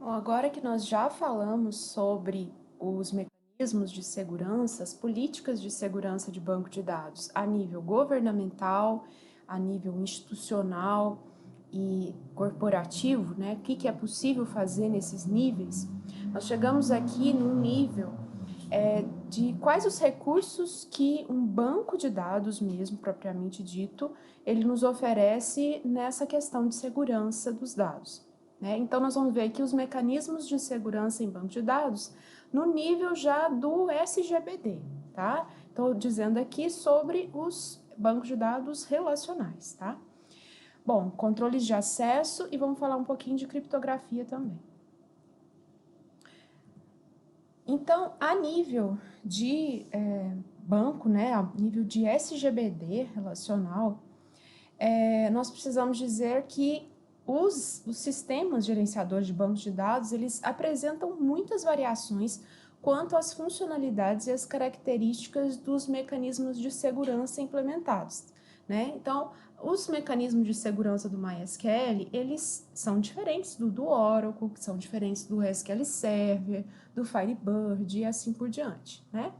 Bom, agora que nós já falamos sobre os mecanismos de segurança, as políticas de segurança de banco de dados a nível governamental, a nível institucional e corporativo, né? O que é possível fazer nesses níveis? Nós chegamos aqui num nível de quais os recursos que um banco de dados mesmo, propriamente dito, ele nos oferece nessa questão de segurança dos dados. Então, nós vamos ver aqui os mecanismos de segurança em banco de dados no nível já do SGBD, tá? Estou dizendo aqui sobre os bancos de dados relacionais, tá? Bom, controles de acesso e vamos falar um pouquinho de criptografia também. Então, a nível de banco, né, a nível de SGBD relacional, nós precisamos dizer que os sistemas gerenciadores de bancos de dados, eles apresentam muitas variações quanto às funcionalidades e às características dos mecanismos de segurança implementados, né? Então, os mecanismos de segurança do MySQL, eles são diferentes do Oracle, que são diferentes do SQL Server, do Firebird e assim por diante, né?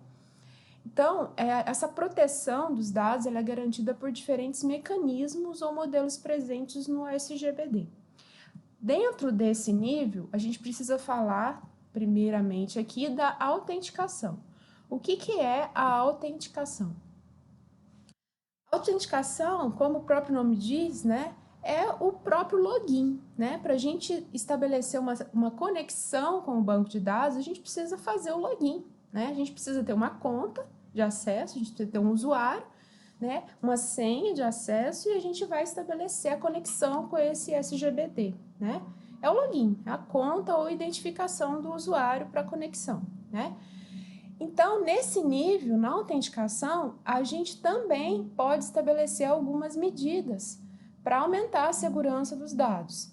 Então, essa proteção dos dados ela é garantida por diferentes mecanismos ou modelos presentes no SGBD. Dentro desse nível, a gente precisa falar, primeiramente, aqui da autenticação. O que é a autenticação? A autenticação, como o próprio nome diz, né, é o próprio login, né? Para a gente estabelecer uma conexão com o banco de dados, a gente precisa fazer o login, né? A gente precisa ter uma conta de acesso, a gente precisa ter um usuário, né? Uma senha de acesso e a gente vai estabelecer a conexão com esse SGBD, né? É o login, é a conta ou identificação do usuário para conexão, né? Então, nesse nível, na autenticação, a gente também pode estabelecer algumas medidas para aumentar a segurança dos dados.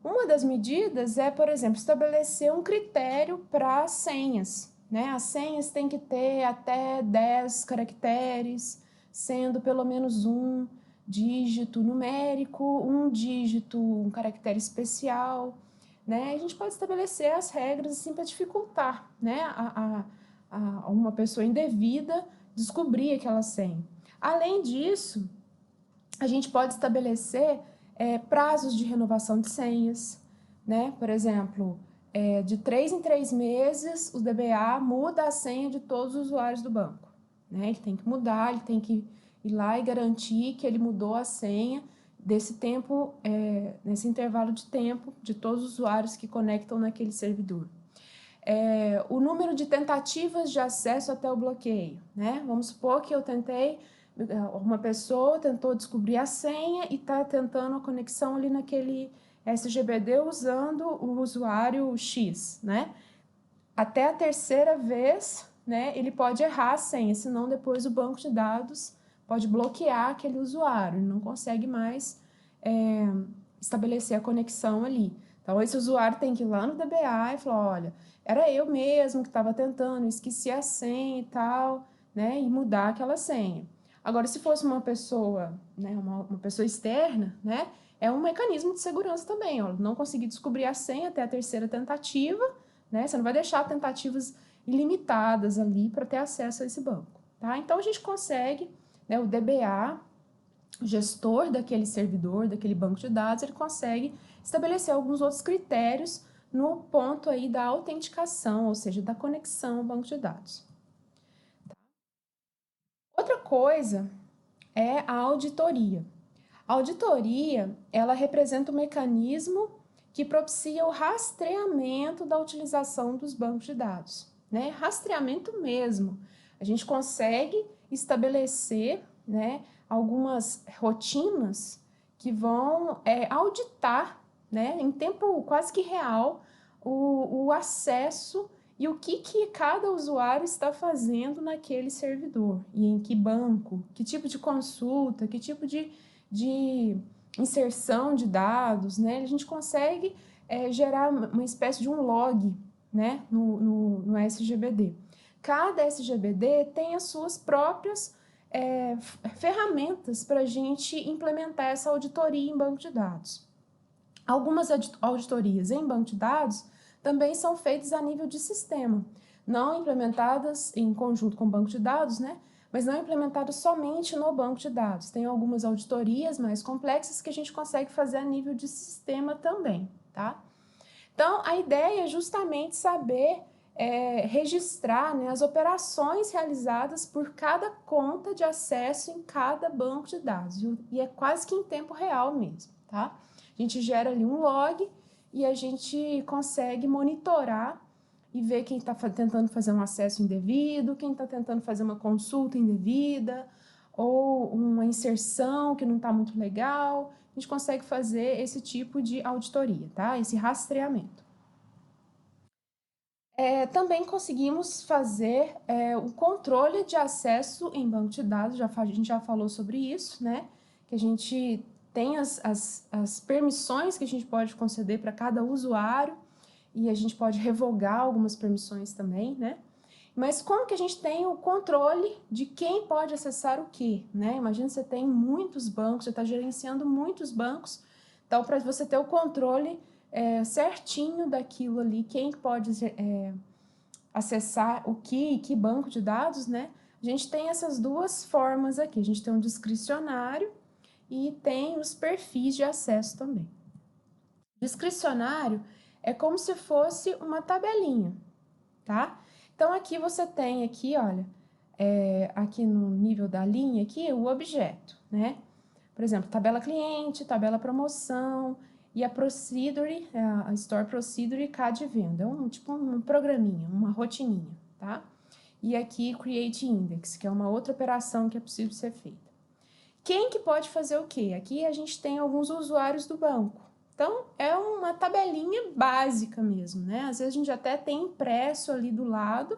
Uma das medidas é, por exemplo, estabelecer um critério para senhas, né? As senhas têm que ter até 10 caracteres, sendo pelo menos um dígito numérico, um dígito, um caractere especial, né? A gente pode estabelecer as regras assim para dificultar, né, a uma pessoa indevida descobrir aquela senha. Além disso, a gente pode estabelecer prazos de renovação de senhas, né? Por exemplo, de 3 em 3 meses, o DBA muda a senha de todos os usuários do banco, né? Ele tem que mudar, ele tem que ir lá e garantir que ele mudou a senha desse tempo, nesse intervalo de tempo de todos os usuários que conectam naquele servidor. O número de tentativas de acesso até o bloqueio, né? Vamos supor que uma pessoa tentou descobrir a senha e está tentando a conexão ali naquele SGBD usando o usuário X, né? Até a terceira vez, né, ele pode errar a senha, senão depois o banco de dados pode bloquear aquele usuário, ele não consegue mais estabelecer a conexão ali. Então, esse usuário tem que ir lá no DBA e falar, olha, era eu mesmo que estava tentando, esqueci a senha e tal, né, e mudar aquela senha. Agora, se fosse uma pessoa, né, uma pessoa externa, né, é um mecanismo de segurança também, ó, não conseguir descobrir a senha até a terceira tentativa, né, você não vai deixar tentativas ilimitadas ali para ter acesso a esse banco, tá? Então, a gente consegue, né, o DBA, o gestor daquele servidor, daquele banco de dados, ele consegue estabelecer alguns outros critérios no ponto aí da autenticação, ou seja, da conexão ao banco de dados. Outra coisa é a auditoria. A auditoria, ela representa um mecanismo que propicia o rastreamento da utilização dos bancos de dados, né? Rastreamento mesmo. A gente consegue estabelecer, né, algumas rotinas que vão auditar, né, em tempo quase que real o acesso e o que cada usuário está fazendo naquele servidor e em que banco, que tipo de consulta, que tipo de inserção de dados, né? A gente consegue gerar uma espécie de um log, né, no SGBD. Cada SGBD tem as suas próprias ferramentas para a gente implementar essa auditoria em banco de dados. Algumas auditorias em banco de dados também são feitas a nível de sistema, não implementadas em conjunto com o banco de dados, né? Mas não implementadas somente no banco de dados. Tem algumas auditorias mais complexas que a gente consegue fazer a nível de sistema também, tá? Então, a ideia é justamente saber registrar, né, as operações realizadas por cada conta de acesso em cada banco de dados. E é quase que em tempo real mesmo, tá? A gente gera ali um log e a gente consegue monitorar e ver quem está tentando fazer um acesso indevido, quem está tentando fazer uma consulta indevida, ou uma inserção que não está muito legal. A gente consegue fazer esse tipo de auditoria, tá? Esse rastreamento. Também conseguimos fazer o controle de acesso em banco de dados, a gente já falou sobre isso, né? Que a gente tem as permissões que a gente pode conceder para cada usuário e a gente pode revogar algumas permissões também, né? Mas como que a gente tem o controle de quem pode acessar o quê, né? Imagina você tem muitos bancos, você está gerenciando muitos bancos, então para você ter o controle certinho daquilo ali, quem pode acessar o que banco de dados, né? A gente tem essas duas formas aqui, a gente tem um discricionário e tem os perfis de acesso também. Discricionário é como se fosse uma tabelinha, tá? Então, aqui você tem aqui, olha, aqui no nível da linha aqui, o objeto, né? Por exemplo, tabela cliente, tabela promoção e a procedure, a Store Procedure CAD venda. É tipo um programinha, uma rotininha, tá? E aqui, Create Index, que é uma outra operação que é possível ser feita. Quem que pode fazer o quê? Aqui a gente tem alguns usuários do banco. Então, é uma tabelinha básica mesmo, né? Às vezes a gente até tem impresso ali do lado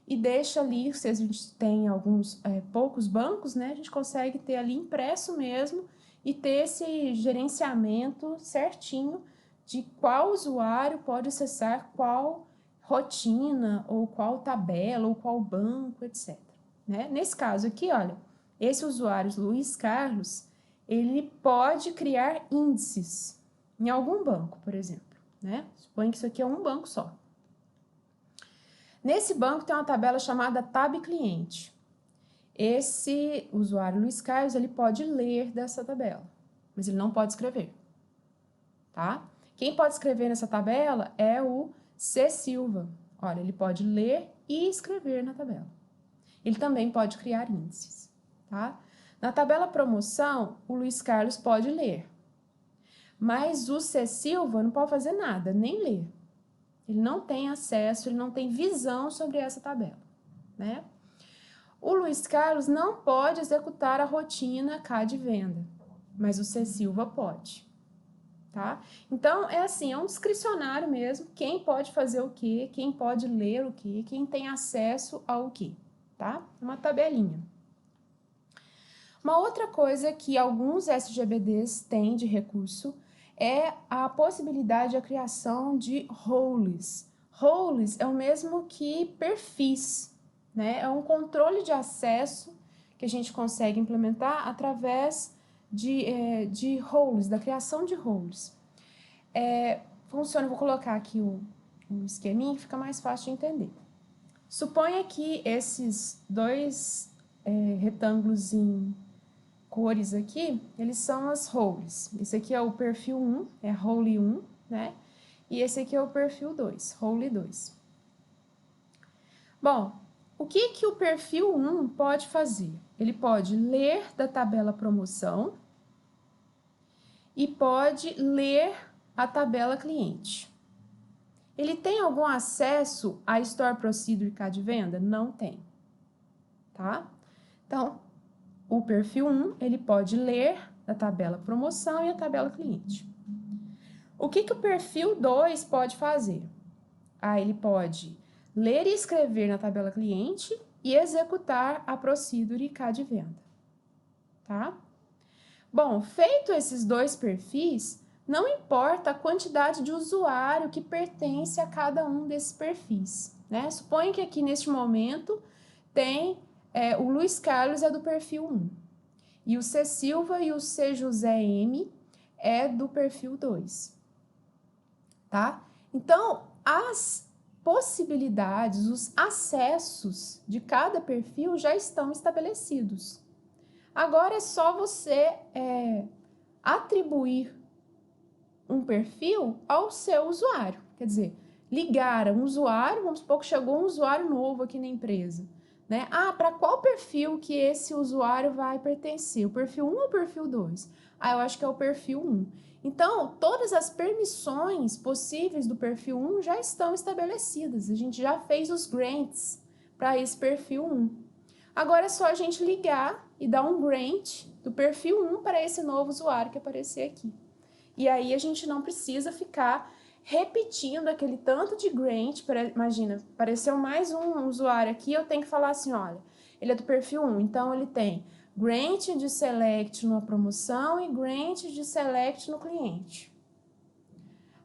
e deixa ali, se a gente tem alguns poucos bancos, né? A gente consegue ter ali impresso mesmo e ter esse gerenciamento certinho de qual usuário pode acessar qual rotina, ou qual tabela, ou qual banco, etc. Né? Nesse caso aqui, olha, esse usuário, Luiz Carlos, ele pode criar índices em algum banco, por exemplo, né? Suponha que isso aqui é um banco só. Nesse banco tem uma tabela chamada Tab Cliente. Esse usuário Luiz Carlos, ele pode ler dessa tabela, mas ele não pode escrever, tá? Quem pode escrever nessa tabela é o C. Silva. Olha, ele pode ler e escrever na tabela. Ele também pode criar índices, tá? Na tabela promoção, o Luiz Carlos pode ler, mas o C. Silva não pode fazer nada, nem ler. Ele não tem acesso, ele não tem visão sobre essa tabela, né? O Luiz Carlos não pode executar a rotina CAD venda, mas o C. Silva pode, tá? Então, é assim, é um discricionário mesmo, quem pode fazer o quê, quem pode ler o quê, quem tem acesso ao quê, tá? Uma tabelinha. Uma outra coisa que alguns SGBDs têm de recurso é a possibilidade da criação de roles. Roles é o mesmo que perfis, né? É um controle de acesso que a gente consegue implementar através de roles, da criação de roles. Funciona, vou colocar aqui o esqueminha que fica mais fácil de entender. Suponha que esses dois retângulos em cores aqui, eles são as roles. Esse aqui é o perfil 1, é role 1, né? E esse aqui é o perfil 2, role 2. Bom, o que o perfil 1 pode fazer? Ele pode ler da tabela promoção e pode ler a tabela cliente. Ele tem algum acesso à Store Procedure CAD venda? Não tem, tá? Então, o perfil 1, ele pode ler a tabela promoção e a tabela cliente. O que o perfil 2 pode fazer? Ele pode ler e escrever na tabela cliente e executar a procedure CAD venda, tá? Bom, feito esses dois perfis, não importa a quantidade de usuário que pertence a cada um desses perfis, né? Suponha que aqui neste momento tem o Luiz Carlos é do perfil 1 e o C. Silva e o C. José M é do perfil 2, tá? Então, as possibilidades, os acessos de cada perfil já estão estabelecidos. Agora é só você atribuir um perfil ao seu usuário. Quer dizer, ligar a um usuário, vamos supor que chegou um usuário novo aqui na empresa, né? Para qual perfil que esse usuário vai pertencer? O perfil 1 ou o perfil 2? Eu acho que é o perfil 1. Então, todas as permissões possíveis do perfil 1 já estão estabelecidas. A gente já fez os grants para esse perfil 1. Agora é só a gente ligar e dar um grant do perfil 1 para esse novo usuário que aparecer aqui. E aí a gente não precisa ficar repetindo aquele tanto de grant. Imagina, apareceu mais um usuário aqui, eu tenho que falar assim, olha, ele é do perfil 1, então ele tem grant de select na promoção e grant de select no cliente.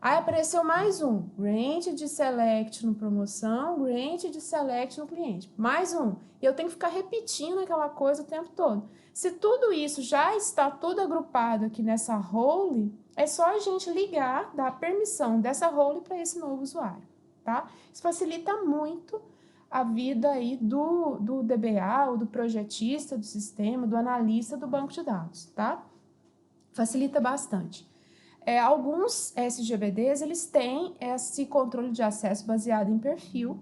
Aí apareceu mais um, grant de select no promoção, grant de select no cliente. Mais um. E eu tenho que ficar repetindo aquela coisa o tempo todo. Se tudo isso já está tudo agrupado aqui nessa role, é só a gente ligar, dar a permissão dessa role para esse novo usuário, tá? Isso facilita muito a vida aí do DBA, ou do projetista do sistema, do analista do banco de dados, tá? Facilita bastante. Alguns SGBDs, eles têm esse controle de acesso baseado em perfil,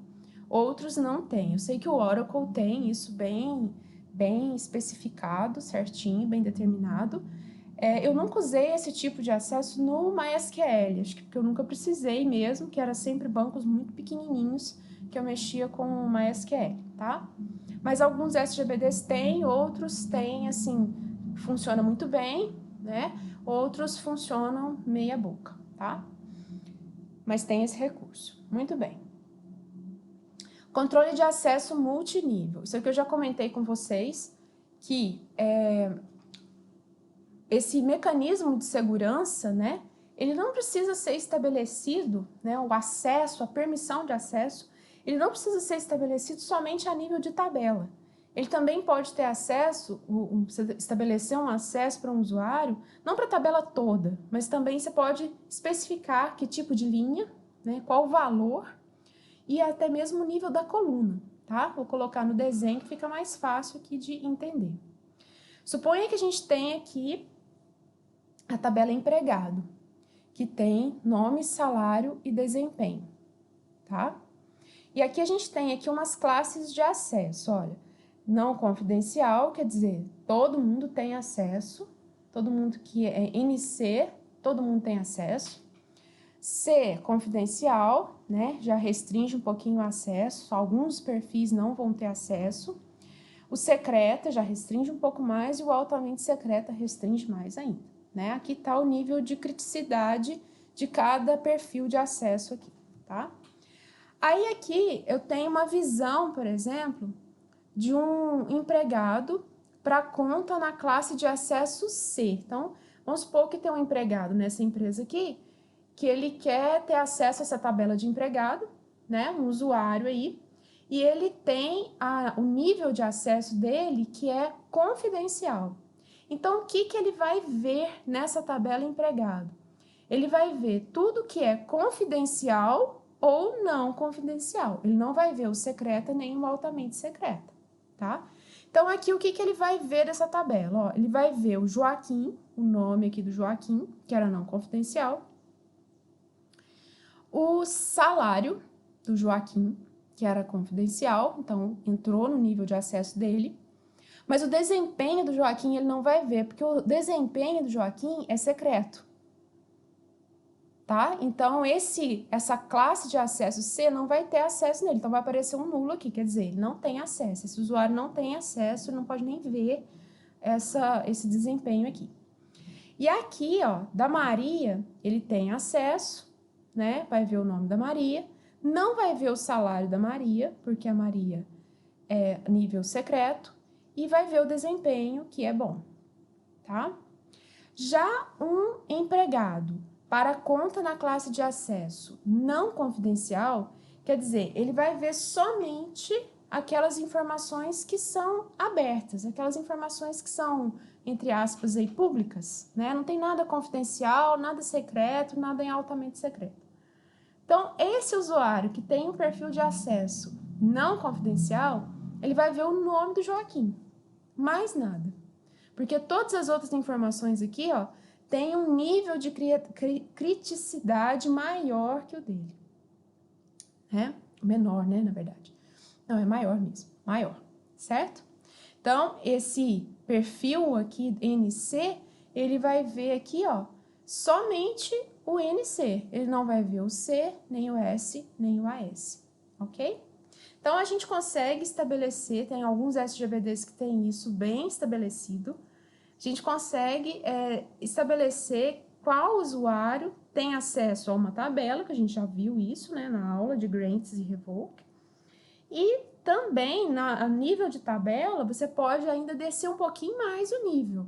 outros não têm. Eu sei que o Oracle tem isso bem especificado, certinho, bem determinado. Eu nunca usei esse tipo de acesso no MySQL, acho que porque eu nunca precisei mesmo, que era sempre bancos muito pequenininhos que eu mexia com o MySQL, tá? Mas alguns SGBDs têm, outros têm, assim, funciona muito bem, né? Outros funcionam meia boca, tá? Mas tem esse recurso. Muito bem. Controle de acesso multinível. Isso aqui eu já comentei com vocês, que esse mecanismo de segurança, né? Ele não precisa ser estabelecido, né? O acesso, a permissão de acesso, ele não precisa ser estabelecido somente a nível de tabela. Ele também pode ter acesso, estabelecer um acesso para um usuário, não para a tabela toda, mas também você pode especificar que tipo de linha, né, qual o valor e até mesmo o nível da coluna, tá? Vou colocar no desenho que fica mais fácil aqui de entender. Suponha que a gente tem aqui a tabela empregado, que tem nome, salário e desempenho, tá? E aqui a gente tem aqui umas classes de acesso, olha. Não confidencial, quer dizer, todo mundo tem acesso, todo mundo que é NC, todo mundo tem acesso. C, confidencial, né, já restringe um pouquinho o acesso, alguns perfis não vão ter acesso. O secreta já restringe um pouco mais e o altamente secreta restringe mais ainda, né? Aqui está o nível de criticidade de cada perfil de acesso aqui, tá? Aí aqui eu tenho uma visão, por exemplo, de um empregado para conta na classe de acesso C. Então, vamos supor que tem um empregado nessa empresa aqui, que ele quer ter acesso a essa tabela de empregado, né? Um usuário aí, e ele tem o nível de acesso dele que é confidencial. Então, o que ele vai ver nessa tabela empregado? Ele vai ver tudo que é confidencial ou não confidencial. Ele não vai ver o secreta nem o altamente secreta, tá? Então, aqui, o que ele vai ver dessa tabela? Ó, ele vai ver o Joaquim, o nome aqui do Joaquim, que era não confidencial, o salário do Joaquim, que era confidencial, então entrou no nível de acesso dele, mas o desempenho do Joaquim ele não vai ver, porque o desempenho do Joaquim é secreto. Tá? Então, essa classe de acesso C não vai ter acesso nele. Então, vai aparecer um nulo aqui, quer dizer, ele não tem acesso. Esse usuário não tem acesso, ele não pode nem ver esse desempenho aqui. E aqui, ó, da Maria, ele tem acesso, né? Vai ver o nome da Maria. Não vai ver o salário da Maria, porque a Maria é nível secreto. E vai ver o desempenho, que é bom, tá? Já um empregado para conta na classe de acesso não confidencial, quer dizer, ele vai ver somente aquelas informações que são abertas, aquelas informações que são, entre aspas, aí, públicas, né? Não tem nada confidencial, nada secreto, nada em altamente secreto. Então, esse usuário que tem um perfil de acesso não confidencial, ele vai ver o nome do Joaquim, mais nada. Porque todas as outras informações aqui, ó, têm um nível de criticidade maior que o dele. Né? Menor, né, na verdade. Não, é maior mesmo, maior, certo? Então, esse perfil aqui, NC, ele vai ver aqui, ó, somente o NC. Ele não vai ver o C, nem o S, nem o AS, ok? Então, a gente consegue estabelecer, tem alguns SGBDs que tem isso bem estabelecido, a gente consegue estabelecer qual usuário tem acesso a uma tabela, que a gente já viu isso, né, na aula de grants e revoke, e também, a nível de tabela, você pode ainda descer um pouquinho mais o nível,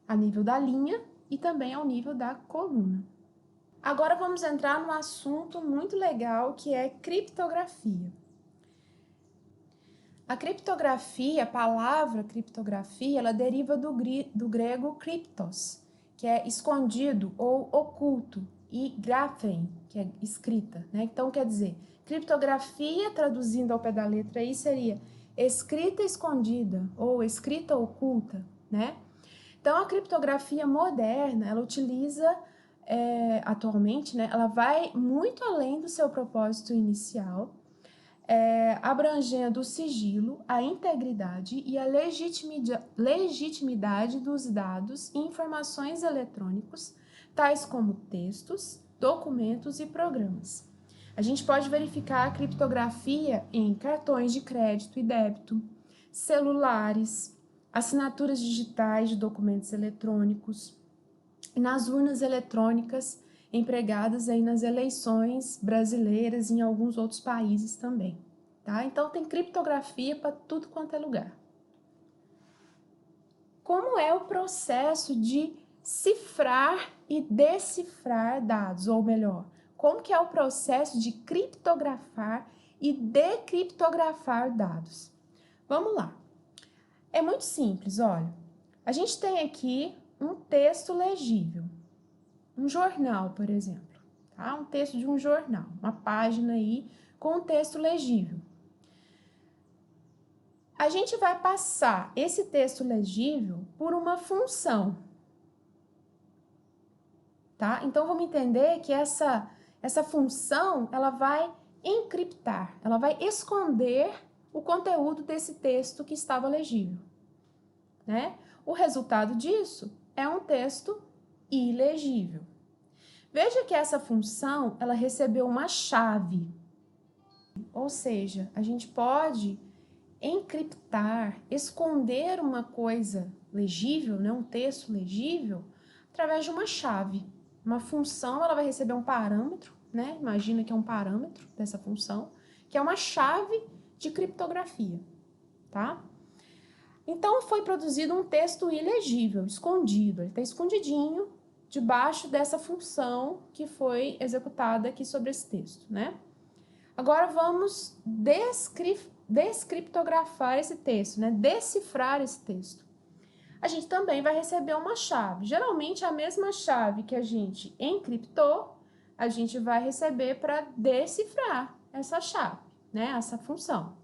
a nível da linha e também ao nível da coluna. Agora vamos entrar num assunto muito legal que é criptografia. A criptografia, a palavra criptografia, ela deriva do grego kryptos, que é escondido ou oculto, e graphen, que é escrita, né? Então, quer dizer, criptografia, traduzindo ao pé da letra aí, seria escrita escondida ou escrita oculta, né? Então, a criptografia moderna, ela utiliza, atualmente, né? Ela vai muito além do seu propósito inicial, abrangendo o sigilo, a integridade e a legitimidade dos dados e informações eletrônicos, tais como textos, documentos e programas. A gente pode verificar a criptografia em cartões de crédito e débito, celulares, assinaturas digitais de documentos eletrônicos, nas urnas eletrônicas empregadas aí nas eleições brasileiras e em alguns outros países também, tá? Então tem criptografia para tudo quanto é lugar. Como é o processo de cifrar e decifrar dados, ou melhor, como que é o processo de criptografar e decriptografar dados? Vamos lá. É muito simples, olha. A gente tem aqui um texto legível. Um jornal, por exemplo, tá? Um texto de um jornal, uma página aí com um texto legível. A gente vai passar esse texto legível por uma função, tá? Então, vamos entender que essa função, ela vai encriptar, ela vai esconder o conteúdo desse texto que estava legível, né? O resultado disso é um texto ilegível. Veja que essa função, ela recebeu uma chave, ou seja, a gente pode encriptar, esconder uma coisa legível, né, um texto legível, através de uma chave. Uma função, ela vai receber um parâmetro, né, imagina que é um parâmetro dessa função, que é uma chave de criptografia, tá? Então, foi produzido um texto ilegível, escondido, ele está escondidinho, debaixo dessa função que foi executada aqui sobre esse texto, né? Agora vamos descriptografar esse texto, né? Decifrar esse texto. A gente também vai receber uma chave. Geralmente a mesma chave que a gente encriptou, a gente vai receber para decifrar essa chave, né? Essa função.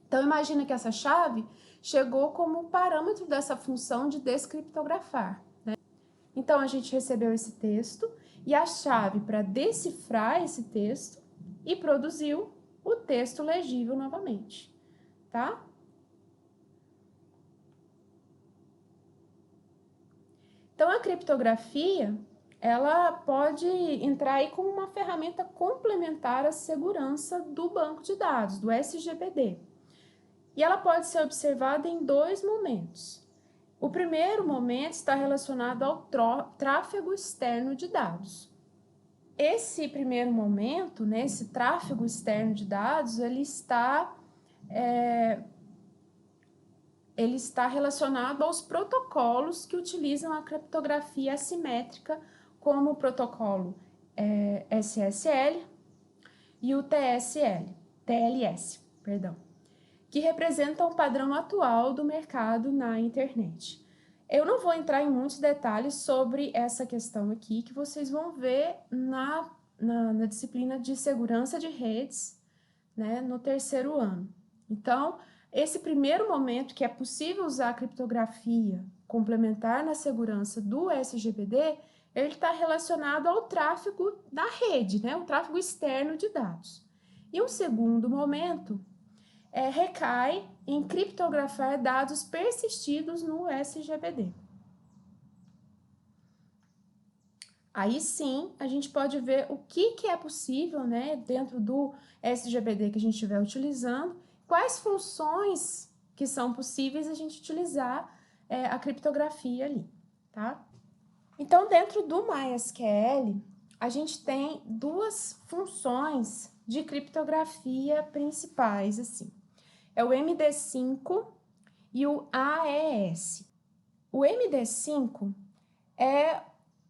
Então imagina que essa chave chegou como parâmetro dessa função de descriptografar. Então, a gente recebeu esse texto e a chave para decifrar esse texto e produziu o texto legível novamente, tá? Então, a criptografia, ela pode entrar aí como uma ferramenta complementar à segurança do banco de dados, do SGBD. E ela pode ser observada em dois momentos. O primeiro momento está relacionado ao tráfego externo de dados. Esse primeiro momento, né, esse tráfego externo de dados, ele está relacionado aos protocolos que utilizam a criptografia assimétrica, como o protocolo SSL e o TLS, que representam o padrão atual do mercado na internet. Eu não vou entrar em muitos detalhes sobre essa questão aqui, que vocês vão ver na disciplina de segurança de redes, né, no terceiro ano. Então, esse primeiro momento que é possível usar a criptografia complementar na segurança do SGBD, ele está relacionado ao tráfego da rede, né, o tráfego externo de dados. E um segundo momento recai em criptografar dados persistidos no SGBD. Aí sim, a gente pode ver o que é possível, né, dentro do SGBD que a gente estiver utilizando, quais funções que são possíveis a gente utilizar a criptografia ali, tá? Então, dentro do MySQL, a gente tem duas funções de criptografia principais, assim. É o MD5 e o AES. O MD5 é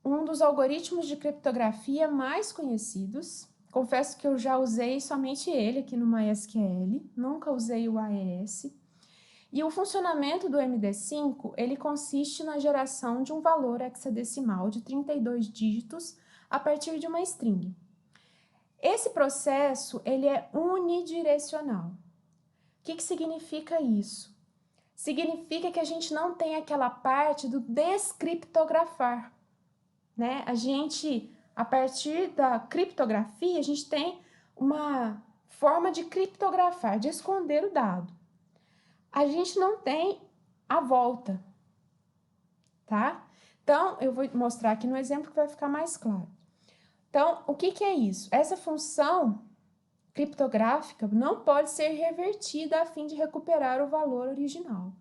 um dos algoritmos de criptografia mais conhecidos. Confesso que eu já usei somente ele aqui no MySQL, nunca usei o AES. E o funcionamento do MD5, ele consiste na geração de um valor hexadecimal de 32 dígitos a partir de uma string. Esse processo, ele é unidirecional. O que significa isso? Significa que a gente não tem aquela parte do descriptografar, né? A partir da criptografia, a gente tem uma forma de criptografar, de esconder o dado. A gente não tem a volta, tá? Então, eu vou mostrar aqui no exemplo que vai ficar mais claro. Então, o que é isso? Essa função criptográfica não pode ser revertida a fim de recuperar o valor original.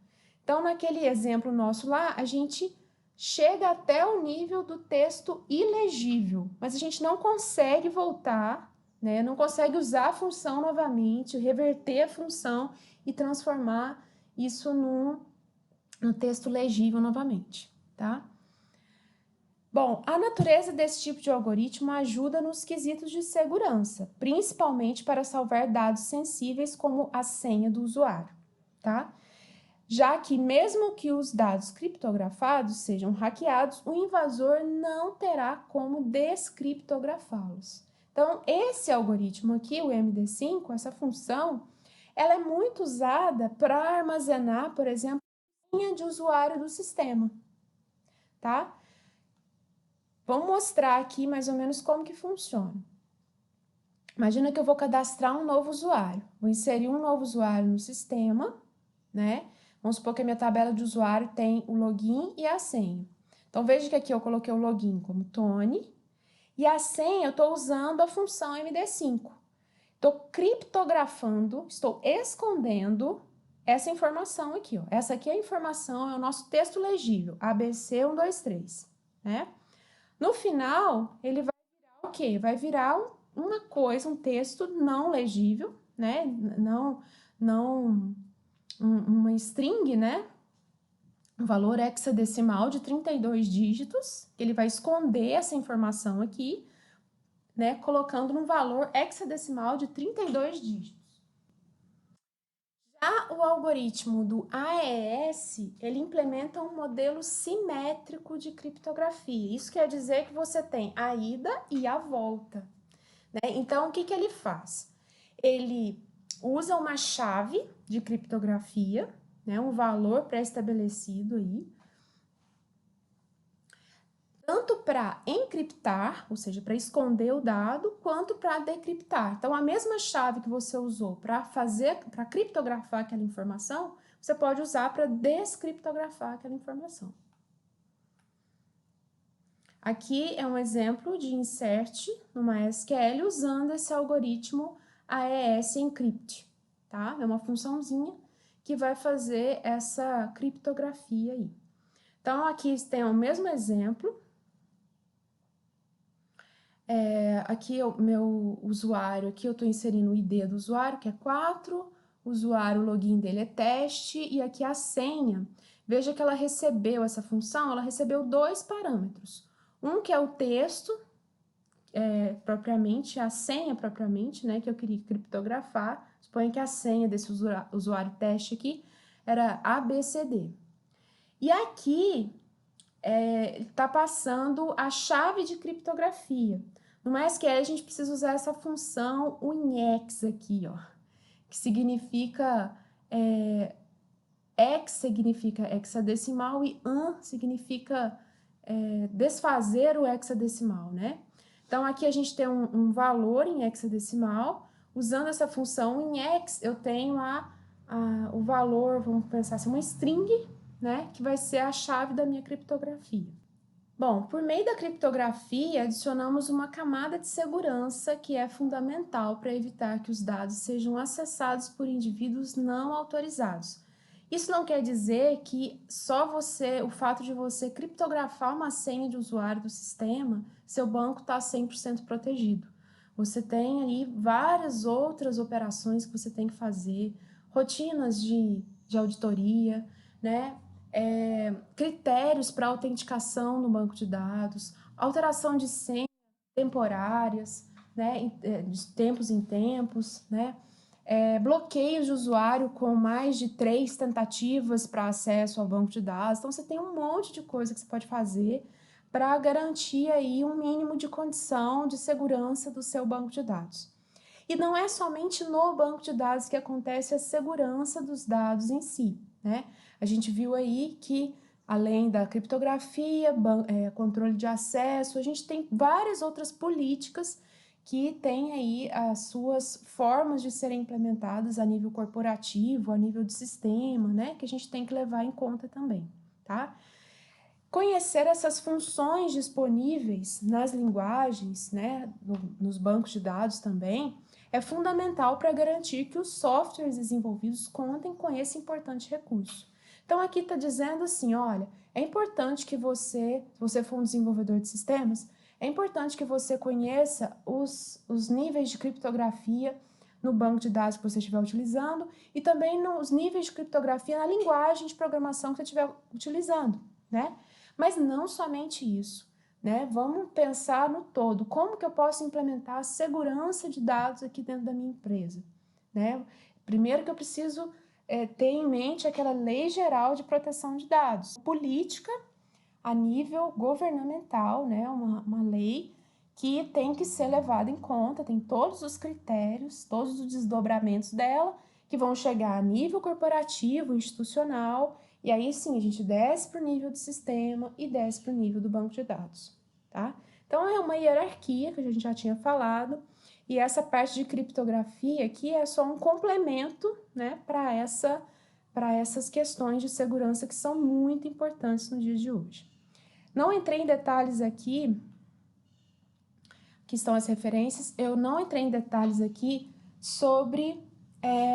Então, naquele exemplo nosso lá, a gente chega até o nível do texto ilegível, mas a gente não consegue voltar, né? Não consegue usar a função novamente, reverter a função e transformar isso no texto legível novamente, tá? Bom, a natureza desse tipo de algoritmo ajuda nos quesitos de segurança, principalmente para salvar dados sensíveis como a senha do usuário, tá? Já que mesmo que os dados criptografados sejam hackeados, o invasor não terá como descriptografá-los. Então, esse algoritmo aqui, o MD5, essa função, ela é muito usada para armazenar, por exemplo, a senha de usuário do sistema, tá? Vamos mostrar aqui mais ou menos como que funciona. Imagina que eu vou cadastrar um novo usuário. Vou inserir um novo usuário no sistema, né? Vamos supor que a minha tabela de usuário tem o login e a senha. Então, veja que aqui eu coloquei o login como Tony e a senha eu estou usando a função MD5. Estou criptografando, estou escondendo essa informação aqui, ó. Essa aqui é a informação, é o nosso texto legível, ABC123, né? No final, ele vai virar o quê? Vai virar uma coisa, um texto não legível, né? Uma string, né? Um valor hexadecimal de 32 dígitos. Ele vai esconder essa informação aqui, né? Colocando num valor hexadecimal de 32 dígitos. Já o algoritmo do AES, ele implementa um modelo simétrico de criptografia. Isso quer dizer que você tem a ida e a volta, né? Então, o que ele faz? Ele usa uma chave de criptografia, né? Um valor pré-estabelecido aí, tanto para encriptar, ou seja, para esconder o dado, quanto para decriptar. Então, a mesma chave que você usou para criptografar aquela informação, você pode usar para descriptografar aquela informação. Aqui é um exemplo de insert no MySQL usando esse algoritmo AES Encrypt, tá? É uma funçãozinha que vai fazer essa criptografia aí. Então, aqui tem o mesmo exemplo. Aqui o meu usuário, aqui eu estou inserindo o ID do usuário, que é 4, o usuário, o login dele é teste, e aqui a senha. Veja que ela recebeu essa função, ela recebeu dois parâmetros. Um que é o texto, propriamente, a senha propriamente, né, que eu queria criptografar. Suponha que a senha desse usuário teste aqui era ABCD. E aqui está passando a chave de criptografia. No MySQL, a gente precisa usar essa função UNIX aqui, ó, que significa... Hex significa hexadecimal e significa desfazer o hexadecimal, né? Então, aqui a gente tem um valor em hexadecimal. Usando essa função em hex, eu tenho o valor, vamos pensar assim, uma string, né? Que vai ser a chave da minha criptografia. Bom, por meio da criptografia, adicionamos uma camada de segurança que é fundamental para evitar que os dados sejam acessados por indivíduos não autorizados. Isso não quer dizer que só o fato de você criptografar uma senha de usuário do sistema, seu banco está 100% protegido. Você tem aí várias outras operações que você tem que fazer, rotinas de auditoria, né? Critérios para autenticação no banco de dados, alteração de senhas temporárias, né? De tempos em tempos, né? Bloqueios de usuário com mais de 3 tentativas para acesso ao banco de dados. Então, você tem um monte de coisa que você pode fazer para garantir aí um mínimo de condição de segurança do seu banco de dados. E não é somente no banco de dados que acontece a segurança dos dados em si, né? A gente viu aí que, além da criptografia, controle de acesso, a gente tem várias outras políticas que têm aí as suas formas de serem implementadas a nível corporativo, a nível de sistema, né? Que a gente tem que levar em conta também, tá? Conhecer essas funções disponíveis nas linguagens, né, nos bancos de dados também, é fundamental para garantir que os softwares desenvolvidos contem com esse importante recurso. Então, aqui está dizendo assim, olha, é importante que se você for um desenvolvedor de sistemas, é importante que você conheça os níveis de criptografia no banco de dados que você estiver utilizando e também nos níveis de criptografia na linguagem de programação que você estiver utilizando, né? Mas não somente isso, né? Vamos pensar no todo. Como que eu posso implementar a segurança de dados aqui dentro da minha empresa, né? Primeiro que eu preciso ter em mente aquela lei geral de proteção de dados. Política a nível governamental, né? Uma lei que tem que ser levada em conta, tem todos os critérios, todos os desdobramentos dela, que vão chegar a nível corporativo, institucional, e aí sim a gente desce para o nível do sistema e desce para o nível do banco de dados, tá? Então é uma hierarquia que a gente já tinha falado, e essa parte de criptografia aqui é só um complemento, né, para essas questões de segurança que são muito importantes no dia de hoje. Não entrei em detalhes aqui, que estão as referências, eu não entrei em detalhes aqui sobre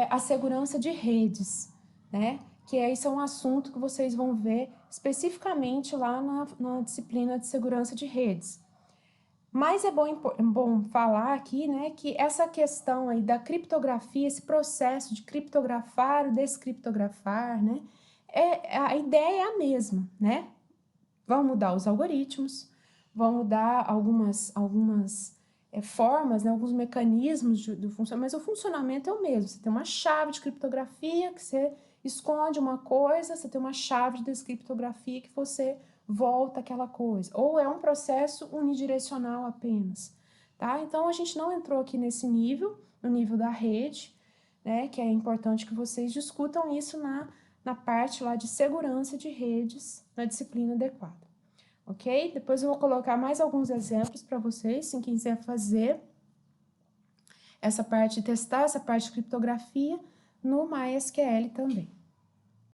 a segurança de redes, né? Que esse é um assunto que vocês vão ver especificamente lá na disciplina de segurança de redes. Mas é bom falar aqui, né, que essa questão aí da criptografia, esse processo de criptografar, descriptografar, né, a ideia é a mesma, né? Vão mudar os algoritmos, vão mudar algumas formas, né, alguns mecanismos do funcionamento, mas o funcionamento é o mesmo. Você tem uma chave de criptografia que você esconde uma coisa, você tem uma chave de descriptografia que você volta aquela coisa. Ou é um processo unidirecional apenas, tá? Então, a gente não entrou aqui nesse nível, no nível da rede, né, que é importante que vocês discutam isso na parte lá de segurança de redes, na disciplina adequada, ok? Depois eu vou colocar mais alguns exemplos para vocês, se quiser fazer essa parte, testar essa parte de criptografia no MySQL também.